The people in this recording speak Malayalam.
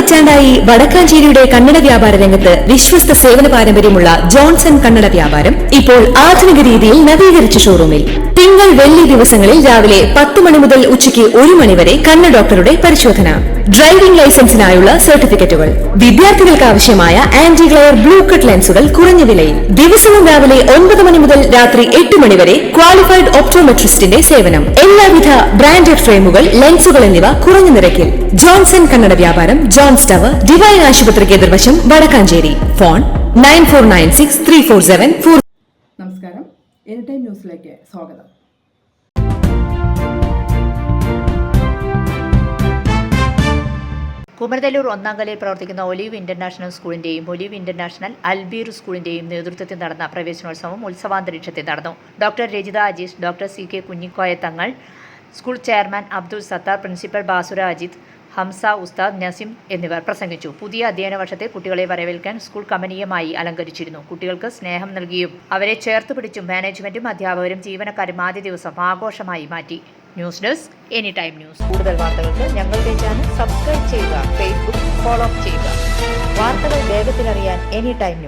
പതിറ്റാണ്ടായി വടക്കാഞ്ചേരിയുടെ കന്നഡ വ്യാപാര രംഗത്ത് വിശ്വസ്ത സേവന പാരമ്പര്യമുള്ള ജോൺസൺ കന്നഡ വ്യാപാരം ഇപ്പോൾ ആധുനിക രീതിയിൽ നവീകരിച്ച ഷോറൂമിൽ തിങ്കൾ വെള്ളി ദിവസങ്ങളിൽ രാവിലെ 10 മണി മുതൽ ഉച്ചയ്ക്ക് 1 മണി വരെ കണ്ണ് ഡോക്ടറുടെ പരിശോധന, ഡ്രൈവിംഗ് ലൈസൻസിനായുള്ള സർട്ടിഫിക്കറ്റുകൾ, വിദ്യാർത്ഥികൾക്ക് ആവശ്യമായ ആന്റി ഗ്ലെയർ ബ്ലൂ കട്ട് ലെൻസുകൾ കുറഞ്ഞ വിലയിൽ, ദിവസവും രാവിലെ 9 മണി മുതൽ രാത്രി 8 മണി വരെ ക്വാളിഫൈഡ് ഒപ്റ്റോമെട്രിസ്റ്റിന്റെ സേവനം, എല്ലാവിധ ബ്രാൻഡഡ് ഫ്രെയിമുകൾ, ലെൻസുകൾ എന്നിവ കുറഞ്ഞ നിരക്കിൽ. ജോൺസൺ കന്നഡ വ്യാപാരം, ജോൺസ് ടവർ, ഡിവൈൻ ആശുപത്രിക്ക് എതിർവശം, വടക്കാഞ്ചേരി. ഫോൺ 94963474. നമസ്കാരം, എനി ടൈം ന്യൂസിലേക്ക് സ്വാഗതം. കുമരനെല്ലൂർ ഒന്നാംകലയിൽ പ്രവർത്തിക്കുന്ന ഒലീവ് ഇന്റർനാഷണൽ സ്കൂളിന്റെയും ഒലീവ് ഇന്റർനാഷണൽ അൽബീർ സ്കൂളിന്റെയും നേതൃത്വത്തിൽ നടന്ന പ്രവേശനോത്സവം ഉത്സവാന്തരീക്ഷത്തിൽ നടന്നു. Doctor Rejitha Ajeesh, doctor CK Kunhikoya Thangal, school chairman Abdul Sathar, principal Basura Ajith, Hamsa Usthad, Naseem എന്നിവർ പ്രസംഗിച്ചു. പുതിയ അധ്യയന വർഷത്തെ കുട്ടികളെ വരവേൽക്കാൻ സ്കൂൾ കമനീയമായി അലങ്കരിച്ചിരുന്നു. കുട്ടികൾക്ക് സ്നേഹം നൽകിയും അവരെ ചേർത്ത് പിടിച്ചും മാനേജ്മെന്റും അധ്യാപകരും ജീവനക്കാരും ആദ്യ ദിവസം ആഘോഷമായി മാറ്റി. News desk any time news. കൂടുതൽ വാർത്തകൾക്ക് ഞങ്ങളുടെ ചാനൽ സബ്സ്ക്രൈബ് ചെയ്യുക, ഫേസ്ബുക്ക് ഫോളോ ചെയ്യുക. വാർത്തകൾ വേഗത്തിലറിയാൻ എനി ടൈം ന്യൂസ്.